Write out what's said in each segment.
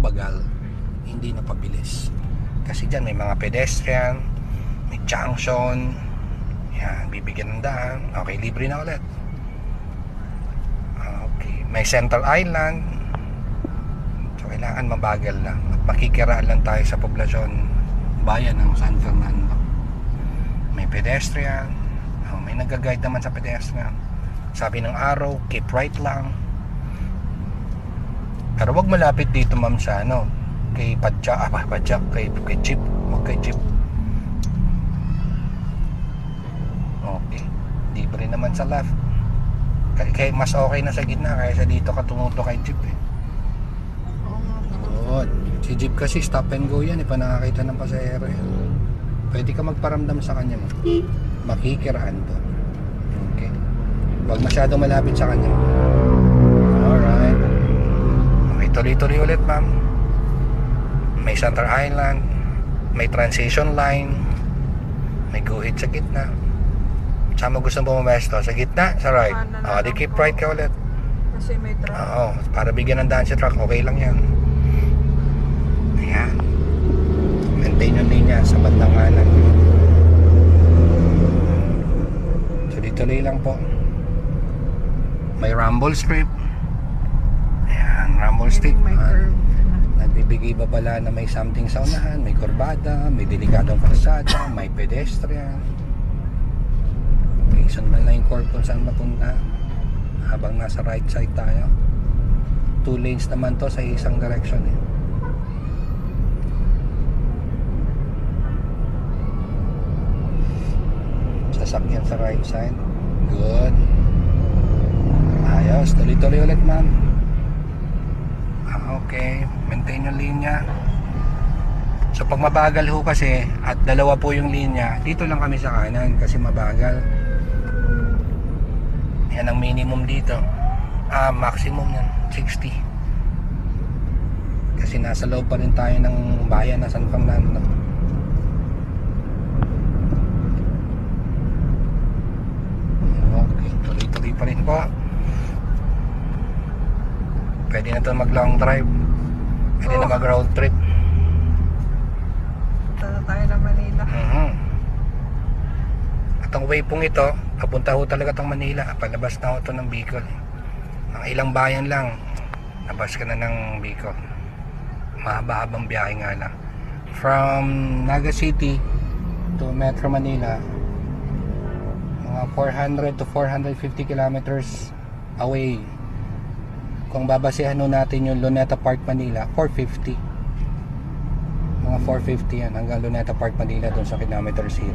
pabagal, hindi na pabilis. Kasi dyan may mga pedestrian, may junction, yan, bibigyan ng daan. Okay, libre na ulit. Okay, may Central Island. So kailangan mabagal lang at makikiraan lang tayo sa poblasyon bayan ng San Fernando. May pedestrian, may nag-guide naman sa pedestrian. Sabi ng araw, keep right lang. Pero wag malapit dito ma'am sa kay Padjak, kay Jeep, wag kay Jeep. Okay, libre naman sa left. Kaya mas okay na sa gitna kaysa dito ka tumuto kay Jeep eh. Good. Si Jeep kasi stop and go yan, pa nakakita ng pasahero yan. Pwede ka magparamdam sa kanya mo. Makikiraan to. Okay. Wag masyado malapit sa kanya. Alright. Okay, tuloy-tuloy ulit ma'am. May Central Island, may transition line, may guhit sa gitna. Saan mo gusto mo pumesto? Sa gitna? Sa right? Di keep right ka ulit. Kasi may truck. Para bigyan ng daan si truck, okay lang yan. Ayan. Maintain yung linya sa bandang kanan. Tuloy-tuloy lang po. May rumble strip. Ayan, rumble strip. May curve. Nagbibigay ba pala na may something sa unahan, may kurbada, may delikadong kalsada, may pedestrian. Okay, sundan lang yung curve kung saan mapunta habang nasa right side tayo. 2 lanes naman to sa isang direction eh. Sasakyan sa right side. Good. Ayos, tuloy-tuloy ulit ma'am. Okay, maintain yung linya. So pag mabagal ho kasi at dalawa po yung linya, dito lang kami sa kanan kasi mabagal. Yan ang minimum dito. Maximum yan 60. Kasi nasa loob pa rin tayo ng bayan na San Fernando. Okay, tuloy-tuloy pa rin po. Pwede na ito mag long drive. Pwede na mag road trip. Punta na tayo ng Manila. At ang way pong ito, papunta ho talaga itong Manila. Palabas na ho ito ng Bicol. Ang ilang bayan lang, labas ka na ng Bicol. Mahaba-habang biyahe nga lang. From Naga City to Metro Manila, mga 400 to 450 kilometers away. Kung babasehan nun natin yung Luneta Park Manila, 450. Mga 450 yan hanggang Luneta Park Manila dun sa kilometer 0.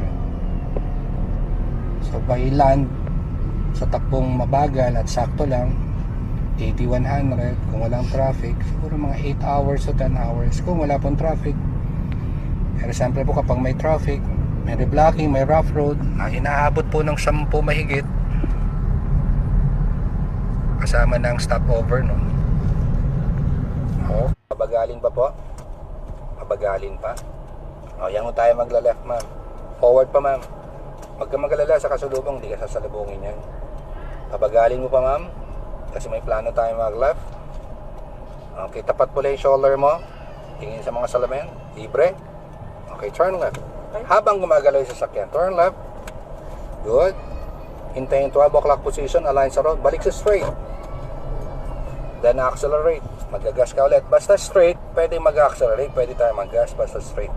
So by land, sa takbong mabagal at sakto lang, 80-100. Kung walang traffic, siguro mga 8 hours to 10 hours kung wala pong traffic. Pero siyempre po kapag may traffic, may reblocking, may rough road, inaabot po ng 10 mahigit kasama ng stopover no. Pabagalin pa po. Pabagalin pa. Yan mo tayo magla-left ma'am. Forward pa ma'am. Huwag ka magalala sa kasulubong, hindi ka sasalubungin yan. Pabagalin mo pa ma'am. Kasi may plano tayo mag-left. Okay, tapat po lang yung shoulder mo. Tingin sa mga salamin. Libre. Okay, turn left. Habang gumagalaw yung sasakyan, turn left. Good. Hintayin 12 o'clock position, align sa road. Balik sa straight. Then accelerate. Mag-gas ka ulit. Basta straight, pwede mag-accelerate. Pwede tayo mag-gas basta straight.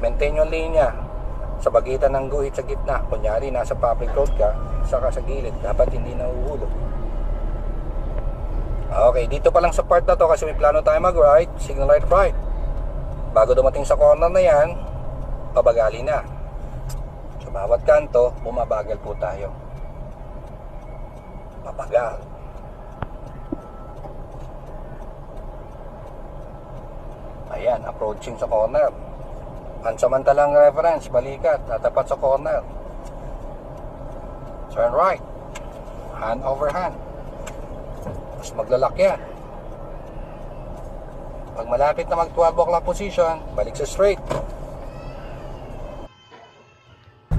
Maintain yung linya. Sa pagitan ng guhit sa gitna. Kunyari, nasa public road ka, saka sa gilid. Dapat hindi nahuhulog. Okay, dito pa lang sa part na to kasi may plano tayo mag-right. Signal light right. Bago dumating sa corner na yan, pabagali na. Sa bawat kanto, bumabagal po tayo. Pabagal. Ayan, approaching sa corner. Pansamantalang reference, balikat, natapat sa corner. Turn right. Hand over hand. Mas maglalak yan. Pag malapit na mag 12 o'clock position, balik sa straight.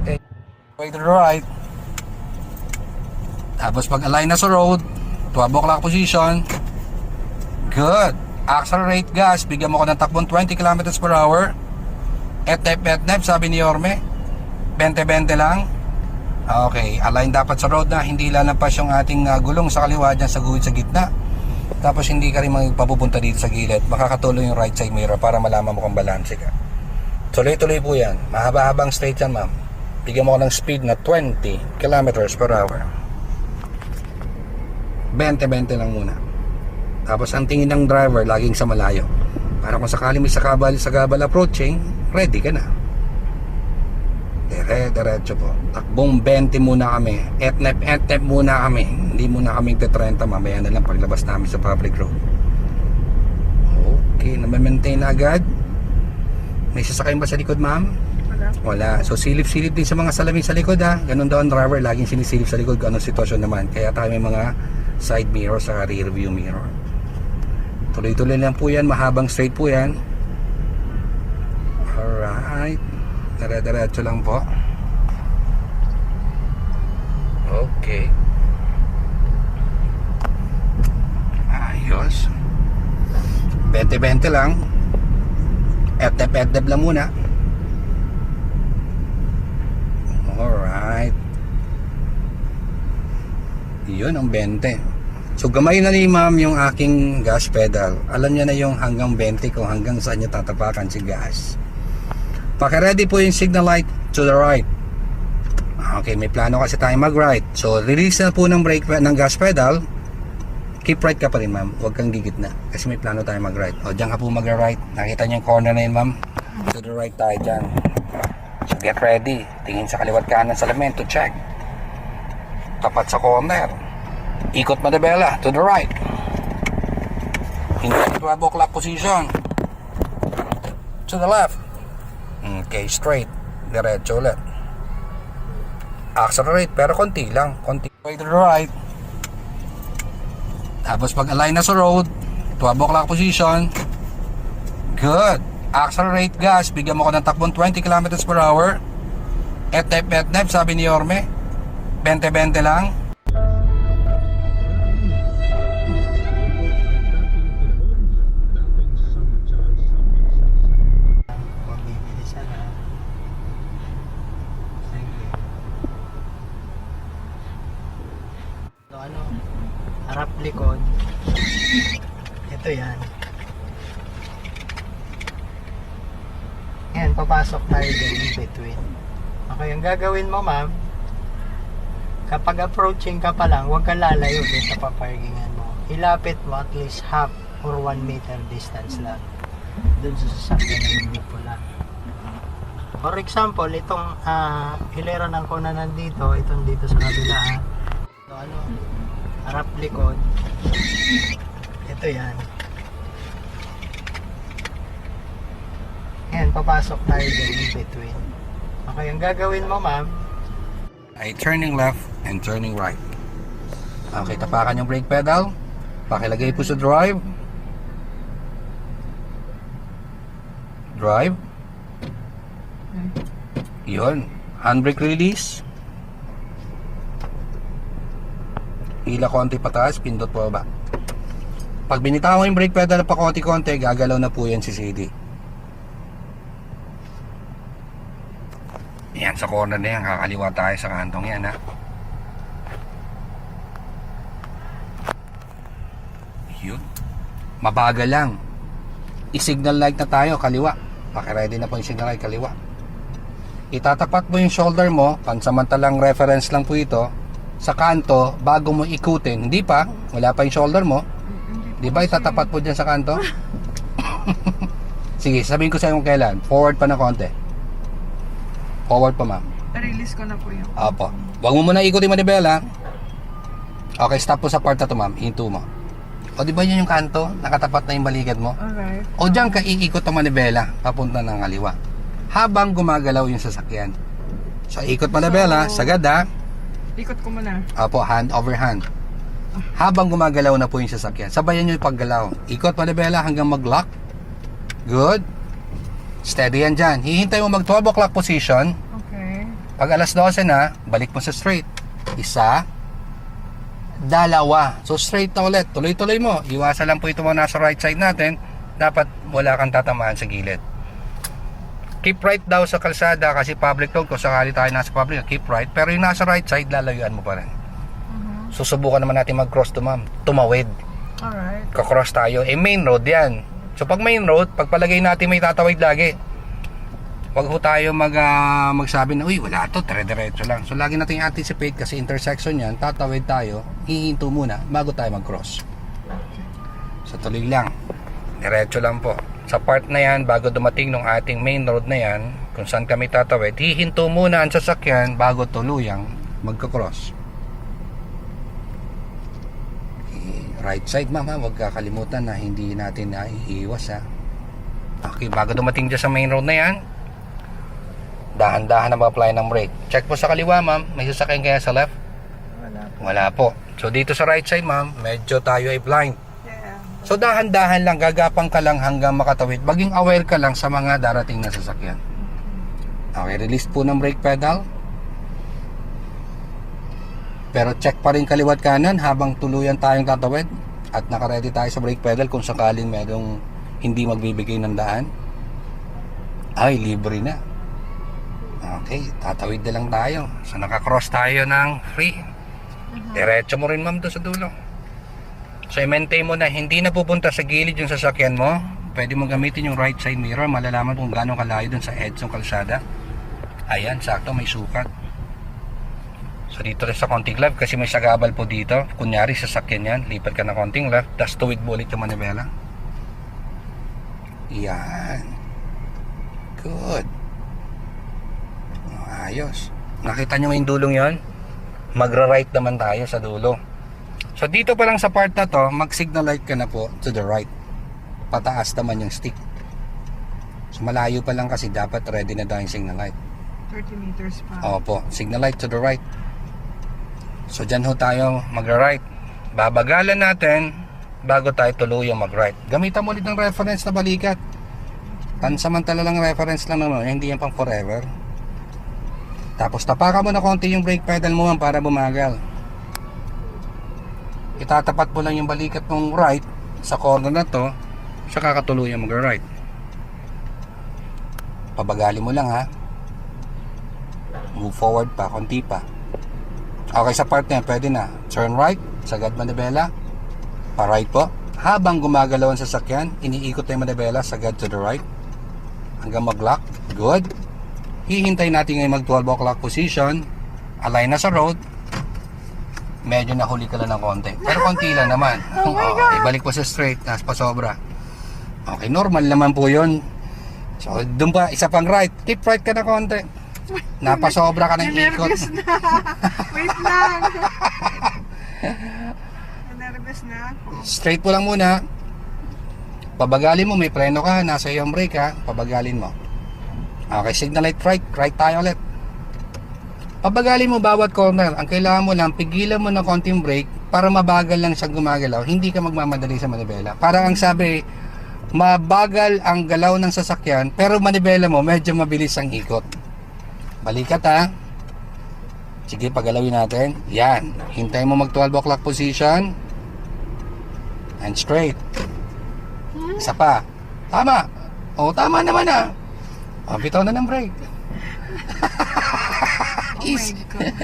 Okay. Way to the right. Tapos pag align na sa road, 12 o'clock position. Good. Accelerate gas, bigyan mo ko ng takbong 20 km per hour. Etnep, sabi ni Yorme. 20-20 lang. Okay, align dapat sa road na hindi lalampas yung ating gulong sa kaliwa dyan sa guhit sa gitna. Tapos hindi ka rin magpapupunta dito sa gilid. Makakatuloy yung right side mirror para malaman mo kung balanse ka. Tuloy-tuloy po yan. Mahaba-habang straight yan, ma'am. Bigyan mo ko ng speed na 20 kilometers per hour. 20-20 lang muna. Tapos ang tingin ng driver laging sa malayo. Para kung sakali may sagabal approaching, ready ka na. Diretso po. Takbong 20 muna kami. Etnep muna kami. Hindi muna kami 30. Mamaya na lang paglabas namin sa public road. Okay, na-maintain na agad. May sasakay ba sa likod, ma'am? Wala. So silip-silip din sa mga salamin sa likod, ha. Ganun daw ang driver, laging sinisilip sa likod kung anong sitwasyon naman. Kaya tayo may mga side mirror sa rear view mirror. Tuloy-tuloy lang po yan. Mahabang straight po yan. Alright. Dire-diretso lang po. Okay. Ayos. 20-20 lang. Etep lang muna. Alright. Yun ang 20. So gamay na ni ma'am yung aking gas pedal. Alam niya na yung hanggang 20 kung hanggang saan niya tatapakan si gas. Paki-ready po yung signal light to the right. Okay, may plano kasi tayo mag-right. So release na po ng brake ng gas pedal. Keep right ka pa rin, ma'am. Huwag kang gigit na kasi may plano tayo mag-right. O diyan ka po mag-right. Nakita niyo yung corner na yun, ma'am. To the right tayo dyan. So get ready. Tingin sa kaliwat kanan sa salamin to check. Tapat sa corner. Ikot manibela to the right. Into 12 o'clock position. To the left. Okay, straight. Diretso ulit. Accelerate pero konti lang. Konti way to the right. Tapos pag align na sa road, 12 o'clock position. Good. Accelerate gas. Bigyan mo ko ng takbong 20 km per hour. Etnep, sabi ni Yorme. 20-20 lang. Harap likod. Ito yan. Yan, papasok tayo dyan in between. Okay, ang gagawin mo, ma'am, kapag approaching ka pa lang, huwag ka lalayo dun sa paparkingan mo. Ilapit mo at least half or 1 meter distance lang dun sa sasakyan na hindi pula. For example, itong hilera ng kuna nandito, itong dito sa kabila. So, harap likod. Ito yan. Yan, papasok tayo dyan in between. Okay, ang gagawin mo, ma'am, Ay turning left and turning right. Okay, tapakan yung brake pedal. Pakilagay po sa drive. Drive. Yun. Handbrake release. Hila konti pataas, pindot po ba. Pag binitawan yung brake pedal pa konti-konti, gagalaw na po yan si CD. Yan, sa corner na yan, kakaliwa tayo sa kantong yan, ha. Yun. Mabagal lang. I-signal light na tayo, kaliwa. Paki-ready na po yung signal light, kaliwa. Itatapat mo yung shoulder mo, pansamantalang reference lang po ito, sa kanto, bago mo ikutin. Hindi pa, wala pa yung shoulder mo. Di ba itatapat po dyan sa kanto? Sige, sabihin ko sa iyo kung kailan. Forward pa na konti. Forward pa, ma'am. Release ko na po yun. Opo. Huwag mo muna ikutin manibela. Okay, stop po sa part na to, ma'am. Hinto mo. O di ba yun yung kanto? Nakatapat na yung balikat mo? Alright. O dyan ka iikot ang manibela papunta ng kaliwa. Habang gumagalaw yung sasakyan. So, ikot manibela, sagad, ha? Ikot ko muna. Opo, hand over hand. Habang gumagalaw na po yung sasakyan, sabayan nyo yung paggalaw. Ikot manibela hanggang mag-lock. Good. Steady yan dyan. Hihintay mo mag 12 o'clock position. Okay. Pag alas 12 na, balik mo sa straight. Isa, Dalawa. So straight na ulit. Tuloy-tuloy mo. Iwasan lang po ito mga nasa right side natin. Dapat wala kang tatamaan sa gilid. Keep right daw sa kalsada kasi public road. Kung sakali tayo nasa public, keep right. Pero yung nasa right side, lalayuan mo pa rin. Susubukan naman natin mag-cross to ma'am. Tumawid. Alright. Kakross tayo. Main road yan. So pag main road, pagpalagay natin may tatawid lagi. Huwag ho tayo magsabi na, uy, wala to, dire-diretso lang. So lagi natin anticipate kasi intersection yan, tatawid tayo, hihinto muna bago tayo mag-cross. So tuloy lang. Diretso lang po. Sa part na yan, bago dumating ng ating main road na yan, kung saan kami tatawid, hihinto muna ang sasakyan bago tuluyang magka-cross. Right side ma'am ha, huwag kakalimutan na hindi natin naiiwas ha. Okay, bago dumating dyan sa main road na yan, dahan-dahan na mag-apply ng brake. Check po sa kaliwa ma'am, may sasakyan kaya sa left? Wala po. So dito sa right side ma'am, medyo tayo ay blind. Yeah. So dahan-dahan lang, gagapang ka lang hanggang makatawid. Maging aware ka lang sa mga darating na sasakyan. Okay, release po ng brake pedal. Pero check pa rin kaliwat kanan habang tuluyan tayong tatawid. At nakaready tayo sa brake pedal kung sakaling merong hindi magbibigay ng daan. Ay, libre na. Okay, tatawid na lang tayo. So nakakross tayo ng free. Diretso mo rin ma'am doon sa dulo. So i-maintain mo na hindi na pupunta sa gilid yung sasakyan mo. Pwede mo gamitin yung right side mirror. Malalaman kung gaano kalayo dun sa edge ng kalsada. Ayan, sakto may sukat. So dito rin sa konting left kasi may sagabal po dito. Kunyari sasakyan yan, lipat ka na konting left, tapos tuwid mo ulit yung manibela. Yan. Good. Ayos. Nakita nyo yung dulong yon? Magra-right naman tayo sa dulo. So dito pa lang sa part na to, mag-signal light ka na po to the right. Pataas naman yung stick. So malayo pa lang kasi dapat ready na daw yung signal light. 30 meters pa. Opo, signal light to the right. So dyan ho tayo magra-right. Babagalan natin bago tayo tuluyang mag-right. Gamitan mo ulit ng reference na balikat. Pansamantala lang reference lang naman, hindi yan pang forever. Tapos tapakan mo na konti yung brake pedal mo para bumagal. Itatapat mo lang yung balikat mong right sa corner na to, sa kakatuluyang mag-right. Pabagali mo lang ha. Move forward pa, konti pa. Okay, sa part na yan, pwede na. Turn right, sagad manibela. Pa-right po. Habang gumagalaw ang sasakyan, iniikot na yung manibela, sagad to the right. Hanggang mag-lock. Good. Hihintay natin ngayon mag-12 o'clock position. Align na sa road. Medyo nahuli ka lang ng konti. Pero konti lang naman. Oh my God. Ibalik po sa straight, nas pa sobra. Okay, normal naman po yun. So, dun pa, isa pang right. Keep right ka na konti. Napasobra ka ng ikot. Nervous na. Wait lang. Nervous na ako. Straight po lang muna. Pabagalin mo, may preno ka, nasa iyo ang brake ha. Pabagalin mo. Okay, signal light right. Right tayo ulit. Pabagalin mo bawat corner. Ang kailangan mo lang, pigilan mo ng konting brake para mabagal lang siyang gumagalaw. Hindi ka magmamadali sa manibela. Parang ang sabi, mabagal ang galaw ng sasakyan, pero manibela mo, medyo mabilis ang ikot. Balikat ha. Sige, pagalawin natin. Yan. Hintayin mo mag 12 o'clock position. And straight. Isa pa. Tama. O, tama naman ha. O, bitaw na ng brake. Oh my God.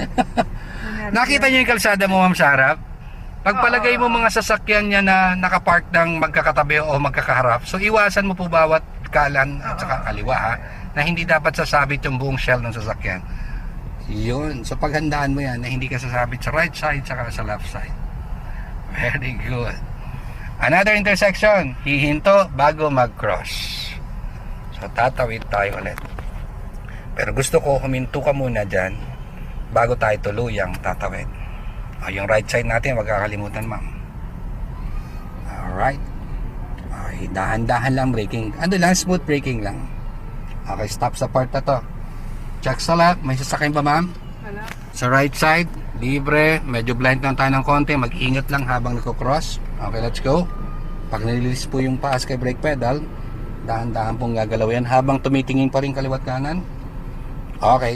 Nakita niyo yung kalsada mo, Ma'am Sarap? Pagpalagay mo mga sasakyan niya na nakapark ng magkakatabi o magkakaharap, so iwasan mo po bawat kalan at saka kaliwa ha, na hindi dapat sasabit yung buong shell ng sasakyan. Yun. So paghandaan mo yan na hindi ka sasabit sa right side saka sa left side. Very good. Another intersection. Hihinto bago mag-cross. So tatawid tayo ulit. Pero gusto ko huminto ka muna dyan bago tayo tuluyang tatawid. O, yung right side natin, wag kakalimutan ma'am. Alright. Okay, dahan-dahan lang braking. Ano lang, smooth braking lang. Okay, stop sa part na to. Check sa left, may sasakyan ba ma'am? Wala. Sa right side, libre. Medyo blind lang tayo ng konti. Mag-ingat lang habang nagko-cross. Okay, let's go. Pag nililis po yung paas kay brake pedal, dahan-dahan pong gagalaw yan habang tumitingin pa rin kaliwat kanan. Okay,